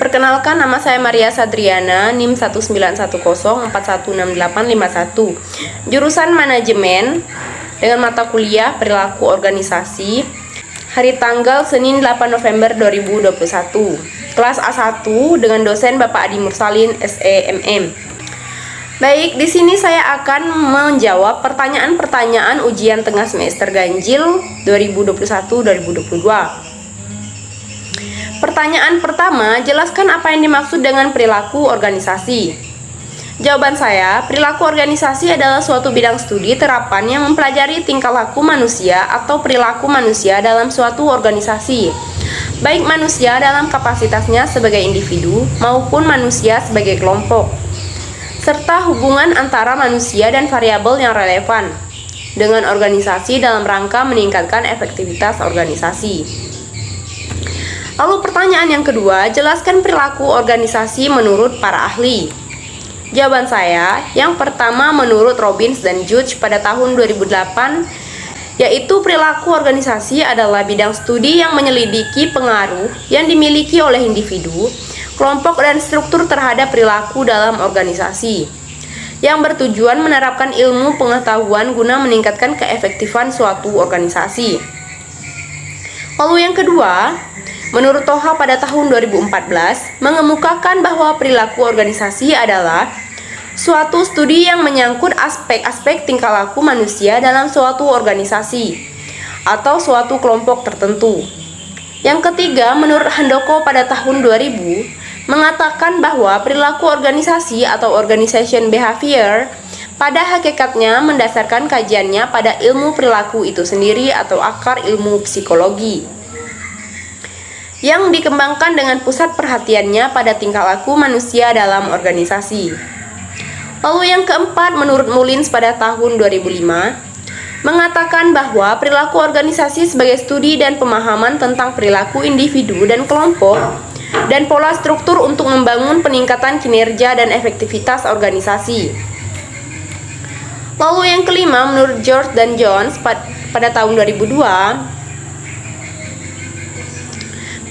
Perkenalkan, nama saya Maria Sadriana, NIM 19104168851. Jurusan Manajemen dengan mata kuliah Perilaku Organisasi. Hari tanggal Senin 8 November 2021. Kelas A1 dengan dosen Bapak Adi Mursalin, SEMM. Baik, di sini saya akan menjawab pertanyaan-pertanyaan ujian tengah semester ganjil 2021-2022. Pertanyaan pertama, jelaskan apa yang dimaksud dengan perilaku organisasi. Jawaban saya, perilaku organisasi adalah suatu bidang studi terapan yang mempelajari tingkah laku manusia atau perilaku manusia dalam suatu organisasi, baik manusia dalam kapasitasnya sebagai individu maupun manusia sebagai kelompok, serta hubungan antara manusia dan variabel yang relevan dengan organisasi dalam rangka meningkatkan efektivitas organisasi. Lalu pertanyaan yang kedua, jelaskan perilaku organisasi menurut para ahli. Jawaban saya, yang pertama menurut Robbins dan Judge pada tahun 2008, yaitu perilaku organisasi adalah bidang studi yang menyelidiki pengaruh yang dimiliki oleh individu, kelompok, dan struktur terhadap perilaku dalam organisasi, yang bertujuan menerapkan ilmu pengetahuan guna meningkatkan keefektifan suatu organisasi. Lalu yang kedua, menurut Toha pada tahun 2014, mengemukakan bahwa perilaku organisasi adalah suatu studi yang menyangkut aspek-aspek tingkah laku manusia dalam suatu organisasi atau suatu kelompok tertentu. Yang ketiga, menurut Handoko pada tahun 2000, mengatakan bahwa perilaku organisasi atau organization behavior pada hakikatnya mendasarkan kajiannya pada ilmu perilaku itu sendiri atau akar ilmu psikologi, yang dikembangkan dengan pusat perhatiannya pada tingkah laku manusia dalam organisasi. Lalu yang keempat, menurut Mullins pada tahun 2005, mengatakan bahwa perilaku organisasi sebagai studi dan pemahaman tentang perilaku individu dan kelompok dan pola struktur untuk membangun peningkatan kinerja dan efektivitas organisasi. Lalu yang kelima, menurut George dan Jones pada tahun 2002,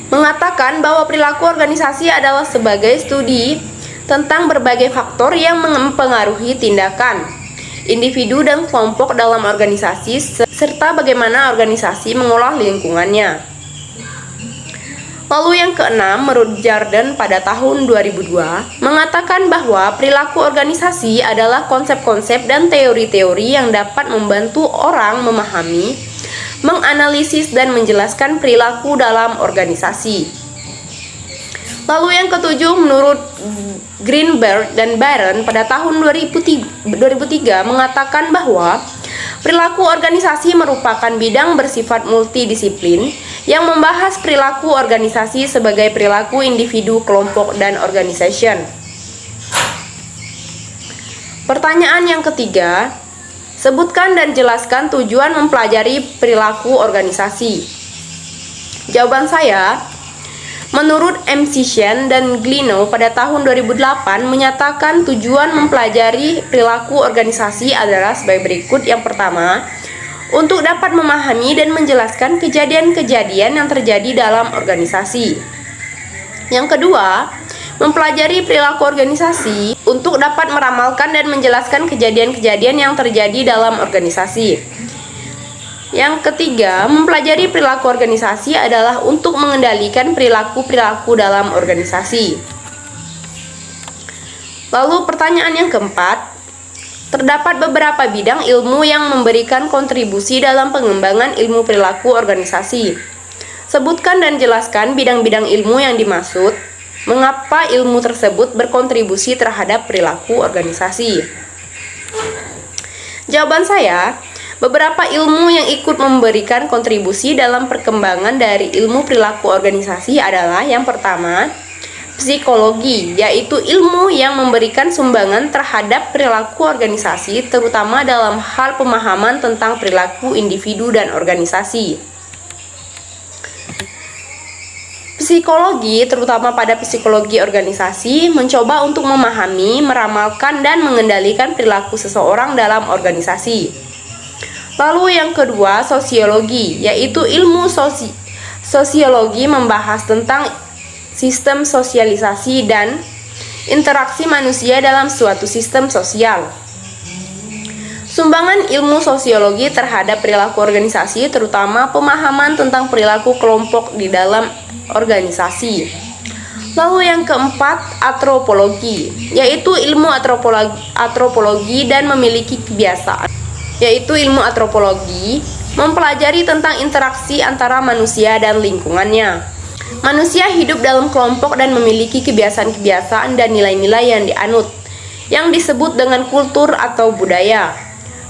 mengatakan bahwa perilaku organisasi adalah sebagai studi tentang berbagai faktor yang mempengaruhi tindakan individu dan kelompok dalam organisasi serta bagaimana organisasi mengolah lingkungannya. Lalu yang keenam, menurut Jordan pada tahun 2002, mengatakan bahwa perilaku organisasi adalah konsep-konsep dan teori-teori yang dapat membantu orang memahami, menganalisis, dan menjelaskan perilaku dalam organisasi. Lalu yang ketujuh, menurut Greenberg dan Byron pada tahun 2003 mengatakan bahwa perilaku organisasi merupakan bidang bersifat multidisiplin yang membahas perilaku organisasi sebagai perilaku individu, kelompok, dan organisasi. Pertanyaan yang ketiga, sebutkan dan jelaskan tujuan mempelajari perilaku organisasi. Jawaban saya, menurut M. Sishen dan Glino pada tahun 2008 menyatakan tujuan mempelajari perilaku organisasi adalah sebagai berikut. Yang pertama, untuk dapat memahami dan menjelaskan kejadian-kejadian yang terjadi dalam organisasi. Yang kedua, mempelajari perilaku organisasi untuk dapat meramalkan dan menjelaskan kejadian-kejadian yang terjadi dalam organisasi. Yang ketiga, mempelajari perilaku organisasi adalah untuk mengendalikan perilaku-perilaku dalam organisasi. Lalu pertanyaan yang keempat, terdapat beberapa bidang ilmu yang memberikan kontribusi dalam pengembangan ilmu perilaku organisasi. Sebutkan dan jelaskan bidang-bidang ilmu yang dimaksud. Mengapa ilmu tersebut berkontribusi terhadap perilaku organisasi? Jawaban saya, beberapa ilmu yang ikut memberikan kontribusi dalam perkembangan dari ilmu perilaku organisasi adalah yang pertama, psikologi, yaitu ilmu yang memberikan sumbangan terhadap perilaku organisasi, terutama dalam hal pemahaman tentang perilaku individu dan organisasi. Psikologi, terutama pada psikologi organisasi, mencoba untuk memahami, meramalkan, dan mengendalikan perilaku seseorang dalam organisasi. Lalu yang kedua, sosiologi, yaitu ilmu sosiologi membahas tentang sistem sosialisasi, dan interaksi manusia dalam suatu sistem sosial. Sumbangan ilmu sosiologi terhadap perilaku organisasi, terutama pemahaman tentang perilaku kelompok di dalam organisasi. Lalu yang keempat, antropologi, yaitu ilmu antropologi dan memiliki kebiasaan. Yaitu ilmu antropologi mempelajari tentang interaksi antara manusia dan lingkungannya. Manusia hidup dalam kelompok dan memiliki kebiasaan-kebiasaan dan nilai-nilai yang dianut, yang disebut dengan kultur atau budaya.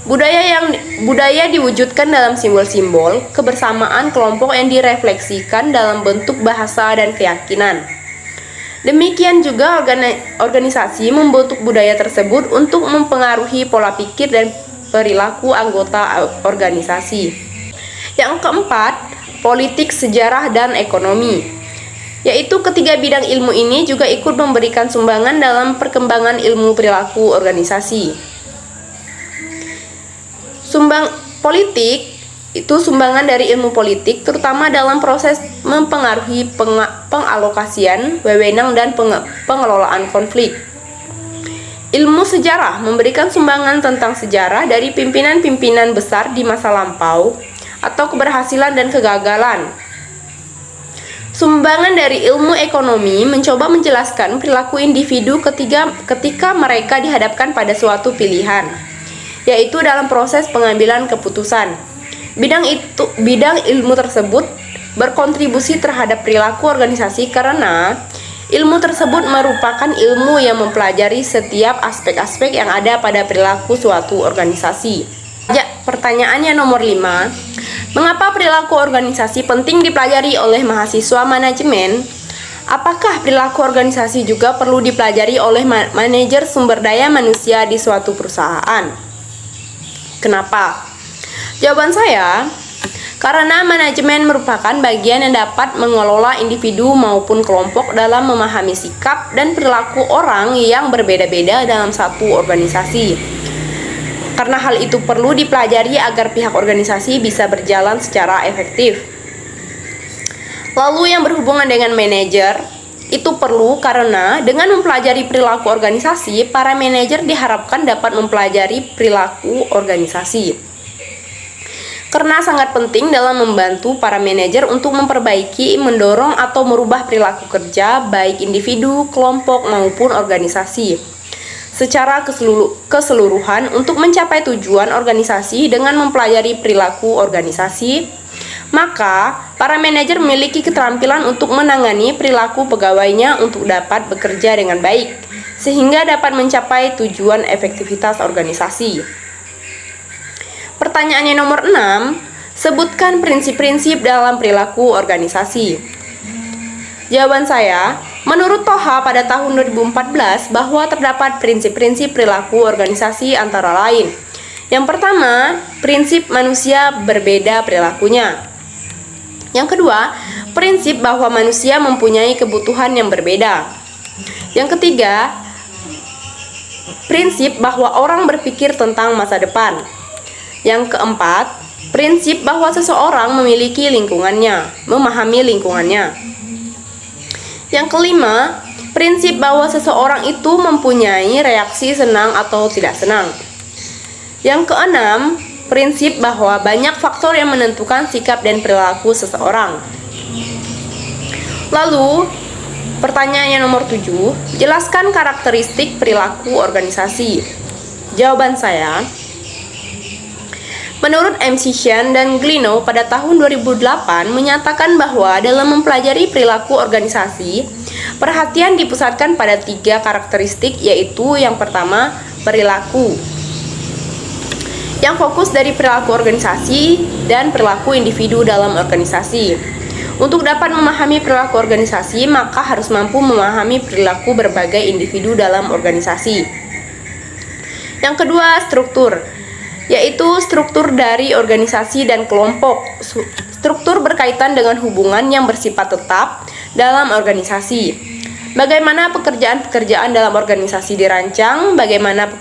Budaya diwujudkan dalam simbol-simbol kebersamaan kelompok yang direfleksikan dalam bentuk bahasa dan keyakinan. Demikian juga organisasi membentuk budaya tersebut untuk mempengaruhi pola pikir dan perilaku anggota organisasi. Yang keempat, politik, sejarah, dan ekonomi, yaitu ketiga bidang ilmu ini juga ikut memberikan sumbangan dalam perkembangan ilmu perilaku organisasi. Politik itu sumbangan dari ilmu politik, terutama dalam proses mempengaruhi pengalokasian wewenang dan pengelolaan konflik. Ilmu sejarah memberikan sumbangan tentang sejarah dari pimpinan-pimpinan besar di masa lampau atau keberhasilan dan kegagalan. Sumbangan dari ilmu ekonomi mencoba menjelaskan perilaku individu ketika mereka dihadapkan pada suatu pilihan, yaitu dalam proses pengambilan keputusan. Bidang ilmu tersebut berkontribusi terhadap perilaku organisasi karena ilmu tersebut merupakan ilmu yang mempelajari setiap aspek-aspek yang ada pada perilaku suatu organisasi. Pertanyaannya nomor 5. Mengapa perilaku organisasi penting dipelajari oleh mahasiswa manajemen? Apakah perilaku organisasi juga perlu dipelajari oleh manajer sumber daya manusia di suatu perusahaan? Kenapa? Jawaban saya, karena manajemen merupakan bagian yang dapat mengelola individu maupun kelompok dalam memahami sikap dan perilaku orang yang berbeda-beda dalam satu organisasi. Karena hal itu perlu dipelajari agar pihak organisasi bisa berjalan secara efektif. Lalu yang berhubungan dengan manajer, itu perlu karena dengan mempelajari perilaku organisasi, para manajer diharapkan dapat mempelajari perilaku organisasi. Karena sangat penting dalam membantu para manajer untuk memperbaiki, mendorong, atau merubah perilaku kerja baik individu, kelompok, maupun organisasi secara keseluruhan untuk mencapai tujuan organisasi dengan mempelajari perilaku organisasi. Maka, para manajer memiliki keterampilan untuk menangani perilaku pegawainya untuk dapat bekerja dengan baik, sehingga dapat mencapai tujuan efektivitas organisasi. Pertanyaannya nomor 6, sebutkan prinsip-prinsip dalam perilaku organisasi. Jawaban saya, menurut Toha pada tahun 2014 bahwa terdapat prinsip-prinsip perilaku organisasi antara lain. Yang pertama, prinsip manusia berbeda perilakunya. Yang kedua, prinsip bahwa manusia mempunyai kebutuhan yang berbeda. Yang ketiga, prinsip bahwa orang berpikir tentang masa depan. Yang keempat, prinsip bahwa seseorang memiliki lingkungannya, memahami lingkungannya. Yang kelima, prinsip bahwa seseorang itu mempunyai reaksi senang atau tidak senang. Yang keenam, prinsip bahwa banyak faktor yang menentukan sikap dan perilaku seseorang. Lalu, pertanyaannya nomor 7, jelaskan karakteristik perilaku organisasi. Jawaban saya, menurut M. Sishan dan Glino pada tahun 2008 menyatakan bahwa dalam mempelajari perilaku organisasi, perhatian dipusatkan pada 3 karakteristik, yaitu yang pertama, perilaku. Yang fokus dari perilaku organisasi dan perilaku individu dalam organisasi. Untuk dapat memahami perilaku organisasi, maka harus mampu memahami perilaku berbagai individu dalam organisasi. Yang kedua, struktur, yaitu struktur dari organisasi dan kelompok. Struktur berkaitan dengan hubungan yang bersifat tetap dalam organisasi. Bagaimana pekerjaan-pekerjaan dalam organisasi dirancang, bagaimana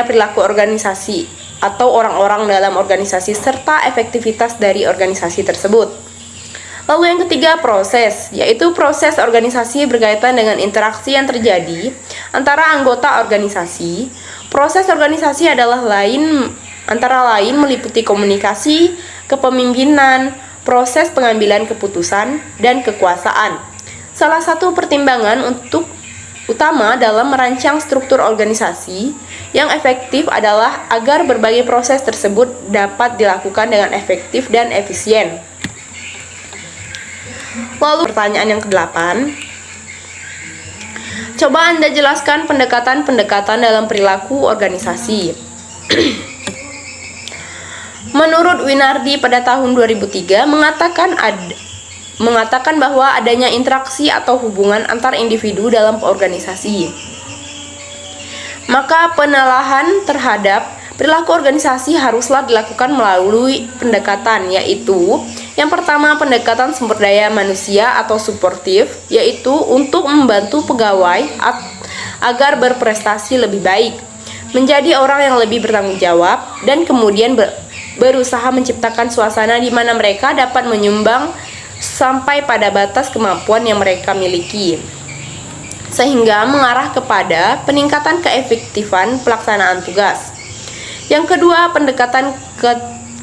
perilaku organisasi atau orang-orang dalam organisasi, serta efektivitas dari organisasi tersebut. Lalu yang ketiga, proses, yaitu proses organisasi berkaitan dengan interaksi yang terjadi antara anggota organisasi. Proses organisasi antara lain meliputi komunikasi, kepemimpinan, proses pengambilan keputusan, dan kekuasaan. Salah satu pertimbangan utama dalam merancang struktur organisasi yang efektif adalah agar berbagai proses tersebut dapat dilakukan dengan efektif dan efisien. Lalu pertanyaan yang ke-8, coba Anda jelaskan pendekatan-pendekatan dalam perilaku organisasi. Menurut Winardi pada tahun 2003 mengatakan bahwa adanya interaksi atau hubungan antar individu dalam organisasi. Maka penelaahan terhadap perilaku organisasi haruslah dilakukan melalui pendekatan, yaitu yang pertama, pendekatan sumber daya manusia atau suportif, yaitu untuk membantu pegawai agar berprestasi lebih baik, menjadi orang yang lebih bertanggung jawab, dan kemudian berusaha menciptakan suasana di mana mereka dapat menyumbang sampai pada batas kemampuan yang mereka miliki, sehingga mengarah kepada peningkatan keefektifan pelaksanaan tugas. Yang kedua, pendekatan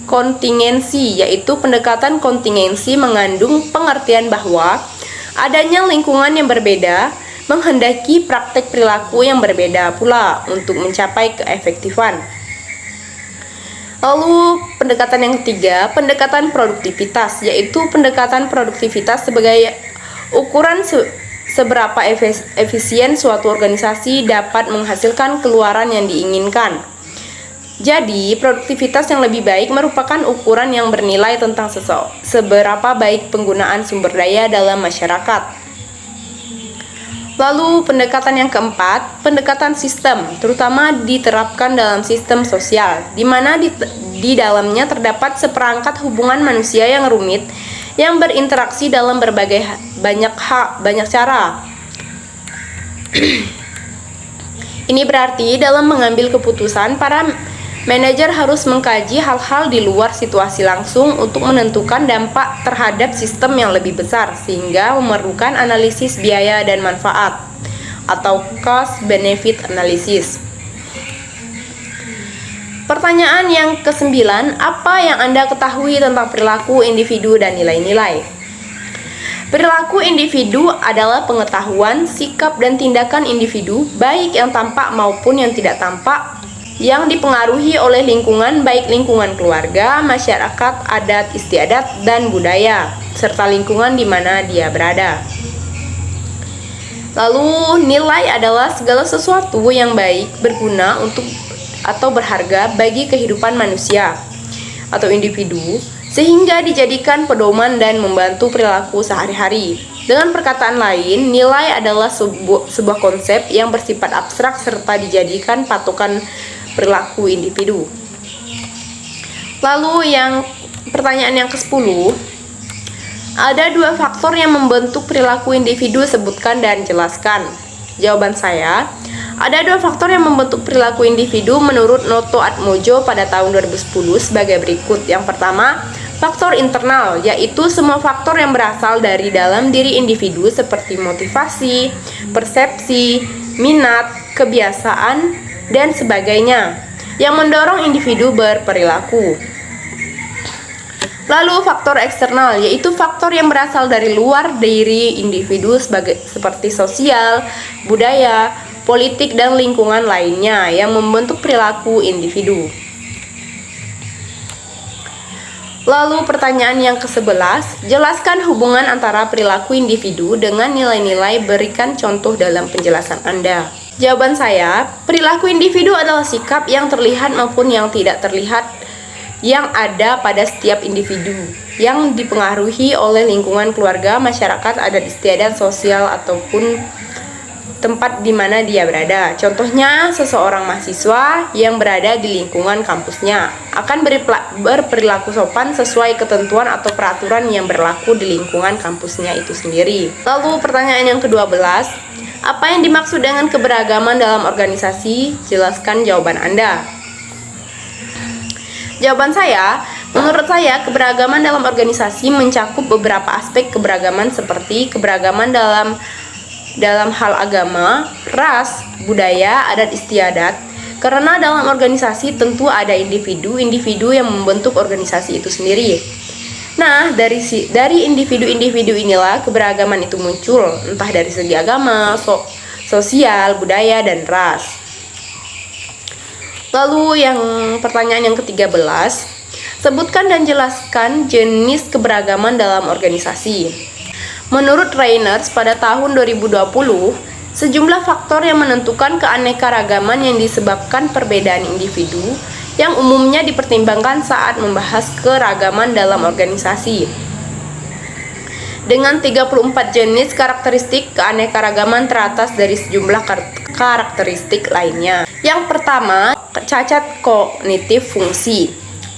kontingensi, yaitu pendekatan kontingensi mengandung pengertian bahwa adanya lingkungan yang berbeda menghendaki praktek perilaku yang berbeda pula untuk mencapai keefektifan. Lalu pendekatan yang ketiga, pendekatan produktivitas, yaitu pendekatan produktivitas sebagai ukuran seberapa efisien suatu organisasi dapat menghasilkan keluaran yang diinginkan. Jadi, produktivitas yang lebih baik merupakan ukuran yang bernilai tentang seberapa baik penggunaan sumber daya dalam masyarakat. Lalu, pendekatan yang keempat, pendekatan sistem, terutama diterapkan dalam sistem sosial, di mana di dalamnya terdapat seperangkat hubungan manusia yang rumit yang berinteraksi dalam banyak cara. Ini berarti dalam mengambil keputusan, para manajer harus mengkaji hal-hal di luar situasi langsung untuk menentukan dampak terhadap sistem yang lebih besar, sehingga memerlukan analisis biaya dan manfaat atau cost-benefit analysis. Pertanyaan yang ke-9, apa yang Anda ketahui tentang perilaku individu dan nilai-nilai? Perilaku individu adalah pengetahuan, sikap, dan tindakan individu, baik yang tampak maupun yang tidak tampak, yang dipengaruhi oleh lingkungan, baik lingkungan keluarga, masyarakat, adat istiadat, dan budaya, serta lingkungan di mana dia berada. Lalu, nilai adalah segala sesuatu yang baik, berguna atau berharga bagi kehidupan manusia atau individu, sehingga dijadikan pedoman dan membantu perilaku sehari-hari. Dengan perkataan lain, nilai adalah sebuah konsep yang bersifat abstrak serta dijadikan patokan perilaku individu. Lalu pertanyaan yang ke-10, ada 2 faktor yang membentuk perilaku individu, sebutkan dan jelaskan. Jawaban saya, ada 2 faktor yang membentuk perilaku individu menurut Noto Atmojo pada tahun 2010 sebagai berikut. Yang pertama, faktor internal, yaitu semua faktor yang berasal dari dalam diri individu seperti motivasi, persepsi, minat, kebiasaan, dan sebagainya, yang mendorong individu berperilaku. Lalu faktor eksternal, yaitu faktor yang berasal dari luar diri individu seperti sosial, budaya, politik, dan lingkungan lainnya yang membentuk perilaku individu. Lalu pertanyaan yang ke-11, jelaskan hubungan antara perilaku individu dengan nilai-nilai, berikan contoh dalam penjelasan Anda. Jawaban saya, perilaku individu adalah sikap yang terlihat maupun yang tidak terlihat yang ada pada setiap individu, yang dipengaruhi oleh lingkungan keluarga, masyarakat, adat istiadat, sosial, ataupun tempat di mana dia berada. Contohnya, seseorang mahasiswa yang berada di lingkungan kampusnya akan berperilaku sopan sesuai ketentuan atau peraturan yang berlaku di lingkungan kampusnya itu sendiri. Lalu pertanyaan yang ke-12, apa yang dimaksud dengan keberagaman dalam organisasi? Jelaskan jawaban Anda. Jawaban saya, Menurut saya, keberagaman dalam organisasi mencakup beberapa aspek keberagaman seperti keberagaman dalam hal agama, ras, budaya, adat istiadat. Karena dalam organisasi tentu ada individu-individu yang membentuk organisasi itu sendiri. Nah, dari individu-individu inilah keberagaman itu muncul, entah dari segi agama, sosial, budaya, dan ras. Lalu yang pertanyaan yang ke-13, sebutkan dan jelaskan jenis keberagaman dalam organisasi. Menurut Reiners pada tahun 2020, sejumlah faktor yang menentukan keanekaragaman yang disebabkan perbedaan individu yang umumnya dipertimbangkan saat membahas keragaman dalam organisasi. Dengan 34 jenis karakteristik keanekaragaman teratas dari sejumlah karakteristik lainnya. Yang pertama, cacat kognitif fungsi.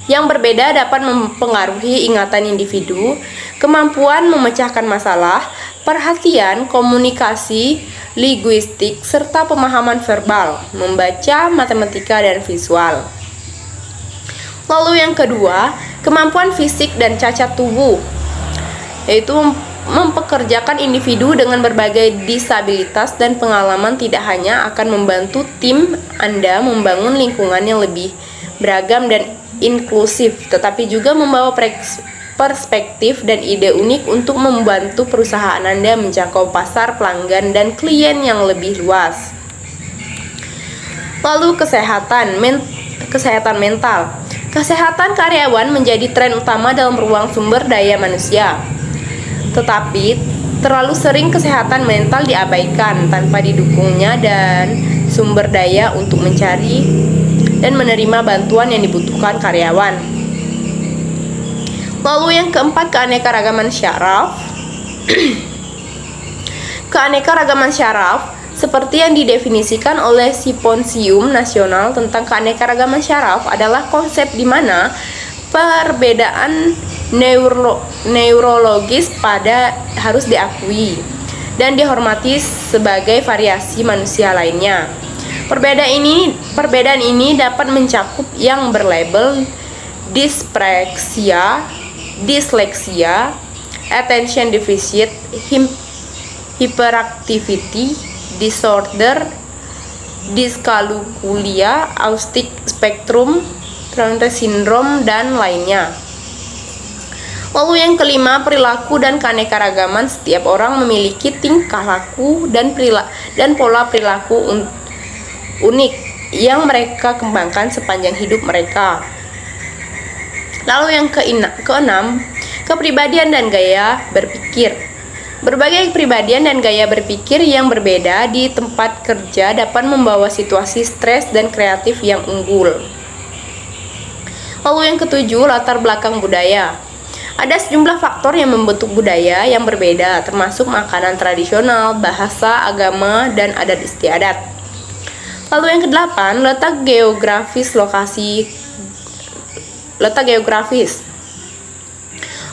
Yang berbeda dapat mempengaruhi ingatan individu, kemampuan memecahkan masalah, perhatian, komunikasi, linguistik, serta pemahaman verbal, membaca, matematika, dan visual. Lalu yang kedua, kemampuan fisik dan cacat tubuh, yaitu mempekerjakan individu dengan berbagai disabilitas dan pengalaman tidak hanya akan membantu tim Anda membangun lingkungan yang lebih beragam dan inklusif, tetapi juga membawa perspektif dan ide unik untuk membantu perusahaan Anda menjangkau pasar pelanggan dan klien yang lebih luas. Lalu kesehatan mental. Kesehatan karyawan menjadi tren utama dalam ruang sumber daya manusia. Tetapi terlalu sering kesehatan mental diabaikan tanpa didukungnya dan sumber daya untuk mencari dan menerima bantuan yang dibutuhkan karyawan. Lalu yang keempat, keanekaragaman syaraf. Keanekaragaman syaraf seperti yang didefinisikan oleh Simposium Nasional tentang Keanekaragaman Syaraf adalah konsep di mana perbedaan neurologis harus diakui dan dihormati sebagai variasi manusia lainnya. Perbedaan ini dapat mencakup yang berlabel dyspraxia, disleksia, attention deficit, hyperactivity disorder, dyscalculia, autistic spectrum, syndrome, dan lainnya. Lalu yang kelima, perilaku dan keanekaragaman. Setiap orang memiliki tingkah laku dan pola perilaku unik yang mereka kembangkan sepanjang hidup mereka. Lalu yang keenam, kepribadian dan gaya berpikir. Berbagai kepribadian dan gaya berpikir yang berbeda di tempat kerja dapat membawa situasi stres dan kreatif yang unggul. Lalu yang ketujuh, latar belakang budaya. Ada sejumlah faktor yang membentuk budaya yang berbeda, termasuk makanan tradisional, bahasa, agama, dan adat istiadat. Lalu yang kedelapan, letak geografis.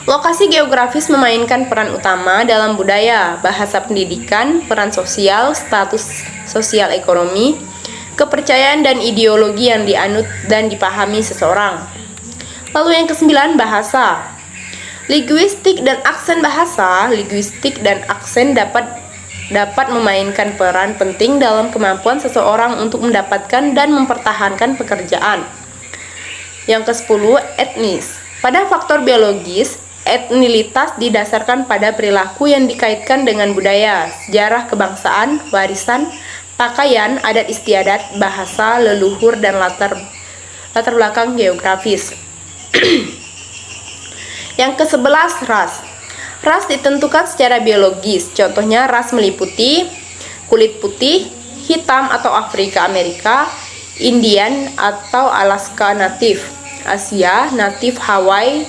Lokasi geografis memainkan peran utama dalam budaya, bahasa pendidikan, peran sosial, status sosial ekonomi, kepercayaan dan ideologi yang dianut dan dipahami seseorang. Lalu yang kesembilan, bahasa. Linguistik dan aksen bahasa. Linguistik dan aksen dapat memainkan peran penting dalam kemampuan seseorang untuk mendapatkan dan mempertahankan pekerjaan. Yang ke-10, etnis. Pada faktor biologis, etnilitas didasarkan pada perilaku yang dikaitkan dengan budaya, sejarah kebangsaan, warisan, pakaian, adat istiadat, bahasa, leluhur, dan latar belakang geografis. Yang ke-11, ras. Ras ditentukan secara biologis. Contohnya ras meliputi kulit putih, hitam atau Afrika Amerika, Indian atau Alaska Native, Asia, Native Hawaii,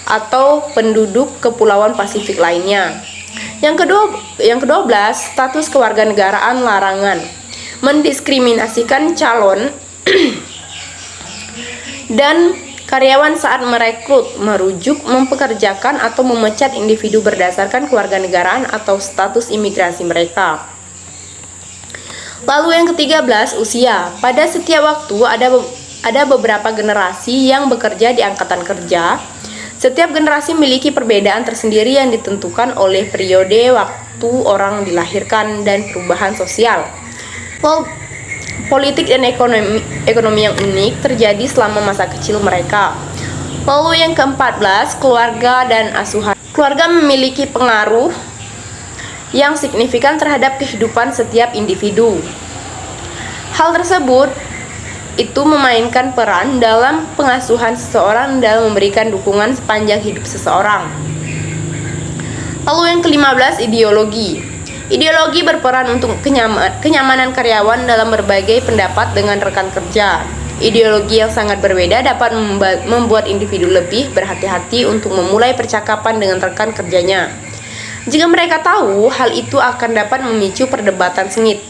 atau penduduk kepulauan Pasifik lainnya. Yang ke-12, status kewarganegaraan larangan. Mendiskriminasikan calon dan karyawan saat merekrut, merujuk, mempekerjakan, atau memecat individu berdasarkan kewarganegaraan atau status imigrasi mereka. Lalu yang ke-13, usia. Pada setiap waktu Ada beberapa generasi yang bekerja di angkatan kerja. Setiap generasi memiliki perbedaan tersendiri yang ditentukan oleh periode waktu orang dilahirkan dan perubahan sosial. Politik dan ekonomi yang unik terjadi selama masa kecil mereka. Lalu yang ke-14, keluarga dan asuhan. Keluarga memiliki pengaruh yang signifikan terhadap kehidupan setiap individu. Hal tersebut itu memainkan peran dalam pengasuhan seseorang dalam memberikan dukungan sepanjang hidup seseorang. Lalu yang ke-15, ideologi. Ideologi berperan untuk kenyamanan karyawan dalam berbagai pendapat dengan rekan kerja. Ideologi yang sangat berbeda dapat membuat individu lebih berhati-hati untuk memulai percakapan dengan rekan kerjanya. Jika mereka tahu, hal itu akan dapat memicu perdebatan sengit.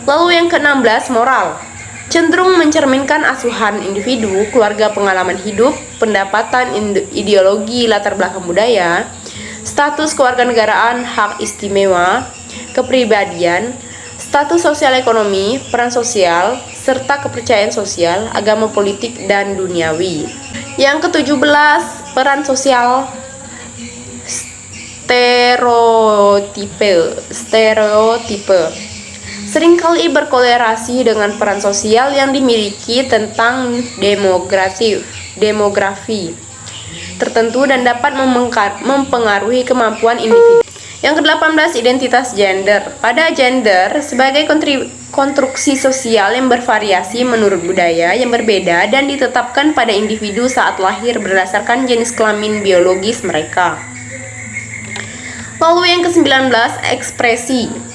Lalu yang ke-16, moral. Cenderung mencerminkan asuhan individu, keluarga, pengalaman hidup, pendapatan, ideologi, latar belakang budaya, status kewarganegaraan, hak istimewa, kepribadian, status sosial ekonomi, peran sosial, serta kepercayaan sosial, agama politik, dan duniawi. Yang ke-17, peran sosial, stereotipe. Seringkali berkorelasi dengan peran sosial yang dimiliki tentang demografi tertentu dan dapat mempengaruhi kemampuan individu. Yang ke-18, identitas gender. Pada gender sebagai konstruksi sosial yang bervariasi menurut budaya yang berbeda dan ditetapkan pada individu saat lahir berdasarkan jenis kelamin biologis mereka. Lalu yang ke-19, ekspresi.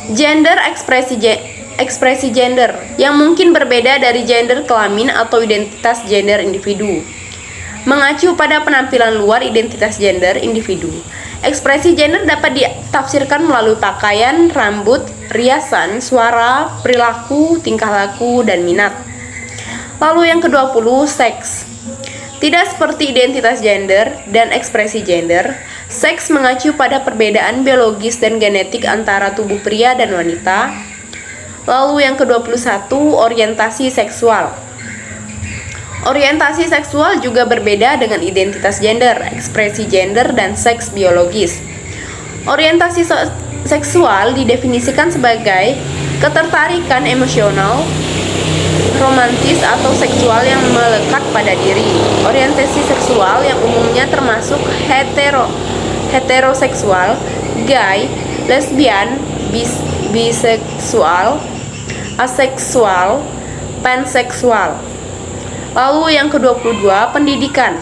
Gender, ekspresi gender yang mungkin berbeda dari gender kelamin atau identitas gender individu. Mengacu pada penampilan luar identitas gender individu. Ekspresi gender dapat ditafsirkan melalui pakaian, rambut, riasan, suara, perilaku, tingkah laku, dan minat. Lalu yang ke-20, seks. Tidak seperti identitas gender dan ekspresi gender, seks mengacu pada perbedaan biologis dan genetik antara tubuh pria dan wanita. Lalu yang ke-21, orientasi seksual. Orientasi seksual juga berbeda dengan identitas gender, ekspresi gender, dan seks biologis. Orientasi seksual didefinisikan sebagai ketertarikan emosional, romantis atau seksual yang melekat pada diri. Orientasi seksual yang umumnya termasuk heteroseksual, gay, lesbian, biseksual, aseksual, panseksual. Lalu yang ke-22, pendidikan.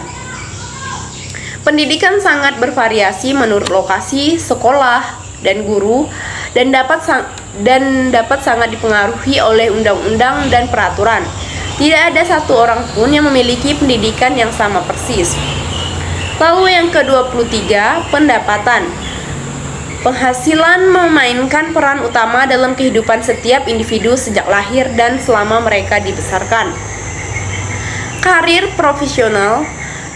Pendidikan sangat bervariasi menurut lokasi, sekolah, dan guru dan dapat sangat dipengaruhi oleh undang-undang dan peraturan. Tidak ada satu orang pun yang memiliki pendidikan yang sama persis. Lalu yang ke-23, pendapatan. Penghasilan memainkan peran utama dalam kehidupan setiap individu sejak lahir dan selama mereka dibesarkan. Karir profesional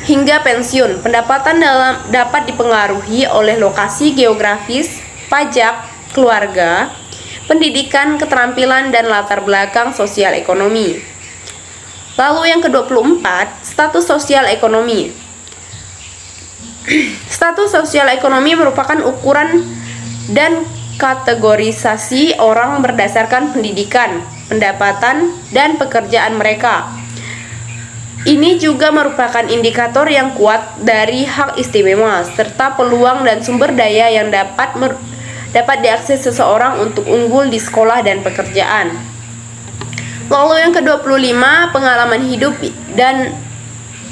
hingga pensiun, pendapatan dapat dipengaruhi oleh lokasi geografis, pajak, keluarga, pendidikan, keterampilan, dan latar belakang sosial ekonomi. Lalu yang ke-24, status sosial ekonomi. Status sosial ekonomi merupakan ukuran dan kategorisasi orang berdasarkan pendidikan, pendapatan, dan pekerjaan mereka. Ini juga merupakan indikator yang kuat dari hak istimewa serta peluang dan sumber daya yang dapat diakses seseorang untuk unggul di sekolah dan pekerjaan. Lalu yang ke-25, pengalaman hidup dan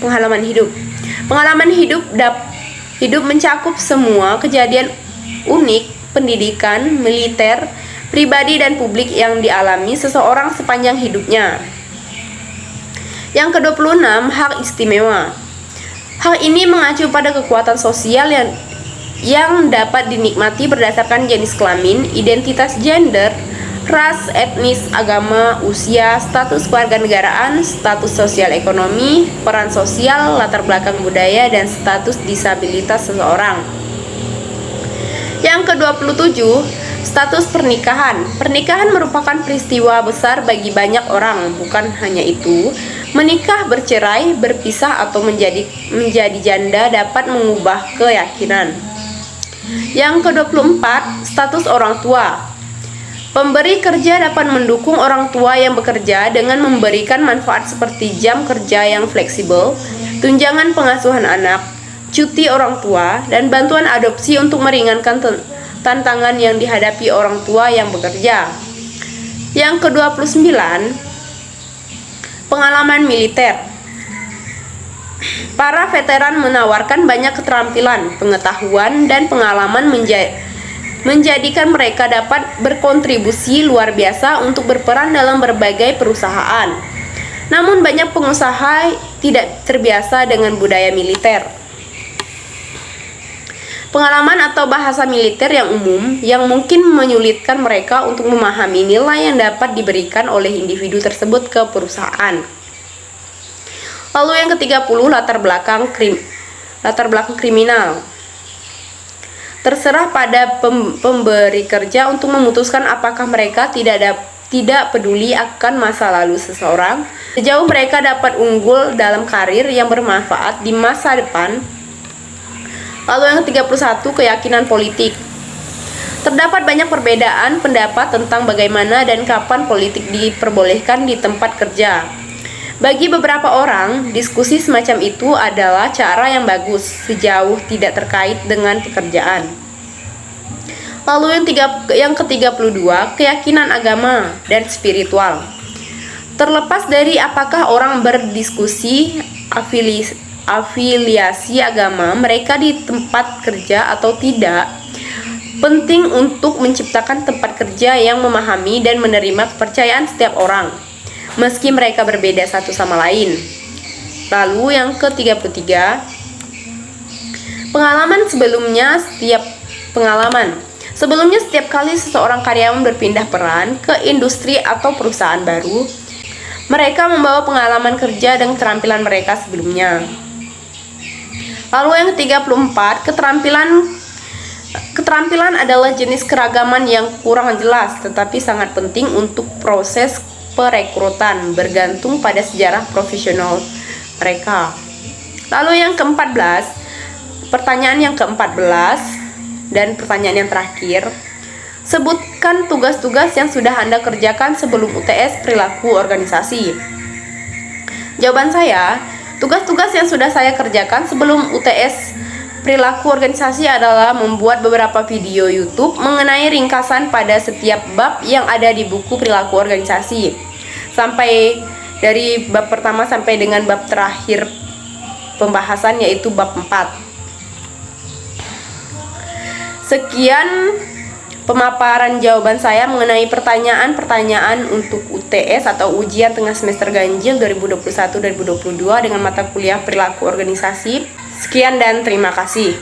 pengalaman hidup. Pengalaman hidup mencakup semua kejadian unik, pendidikan, militer, pribadi, dan publik yang dialami seseorang sepanjang hidupnya. Yang ke-26, hak istimewa. Hak ini mengacu pada kekuatan sosial yang dapat dinikmati berdasarkan jenis kelamin, identitas gender, ras, etnis, agama, usia, status kewarganegaraan, status sosial ekonomi, peran sosial, latar belakang budaya, dan status disabilitas seseorang. Yang ke-27, Status pernikahan. Pernikahan merupakan peristiwa besar bagi banyak orang. Bukan hanya itu, menikah, bercerai, berpisah, atau menjadi janda dapat mengubah keyakinan. Yang ke-24, status orang tua. Pemberi kerja dapat mendukung orang tua yang bekerja dengan memberikan manfaat seperti jam kerja yang fleksibel, tunjangan pengasuhan anak, cuti orang tua, dan bantuan adopsi untuk meringankan tantangan yang dihadapi orang tua yang bekerja. Yang ke-29, pengalaman militer. Para veteran menawarkan banyak keterampilan, pengetahuan, dan pengalaman menjadikan mereka dapat berkontribusi luar biasa untuk berperan dalam berbagai perusahaan. Namun banyak pengusaha tidak terbiasa dengan budaya militer. Pengalaman atau bahasa militer yang umum yang mungkin menyulitkan mereka untuk memahami nilai yang dapat diberikan oleh individu tersebut ke perusahaan. Lalu yang ke-30, latar belakang kriminal. Terserah pada pemberi kerja untuk memutuskan apakah mereka tidak peduli akan masa lalu seseorang, sejauh mereka dapat unggul dalam karir yang bermanfaat di masa depan. Lalu yang ke-31, keyakinan politik. Terdapat banyak perbedaan pendapat tentang bagaimana dan kapan politik diperbolehkan di tempat kerja. Bagi beberapa orang, diskusi semacam itu adalah cara yang bagus sejauh tidak terkait dengan pekerjaan. Lalu yang ke-32, keyakinan agama dan spiritual. Terlepas dari apakah orang berdiskusi afiliasi agama mereka di tempat kerja atau tidak, penting untuk menciptakan tempat kerja yang memahami dan menerima kepercayaan setiap orang, meski mereka berbeda satu sama lain. Lalu yang ke-33, pengalaman Sebelumnya setiap kali seseorang karyawan berpindah peran ke industri atau perusahaan baru, mereka membawa pengalaman kerja dan keterampilan mereka sebelumnya. Lalu yang ke-34, keterampilan adalah jenis keragaman yang kurang jelas tetapi sangat penting untuk proses perekrutan, bergantung pada sejarah profesional mereka. Lalu yang ke-14, pertanyaan yang ke-14 dan pertanyaan yang terakhir, sebutkan tugas-tugas yang sudah Anda kerjakan sebelum UTS perilaku organisasi. Jawaban saya, tugas-tugas yang sudah saya kerjakan sebelum UTS perilaku organisasi adalah membuat beberapa video YouTube mengenai ringkasan pada setiap bab yang ada di buku perilaku organisasi, sampai dari bab pertama sampai dengan bab terakhir pembahasan, yaitu bab 4. Sekian pemaparan jawaban saya mengenai pertanyaan-pertanyaan untuk UTS atau ujian tengah semester ganjil 2021-2022 dengan mata kuliah perilaku organisasi. Sekian dan terima kasih.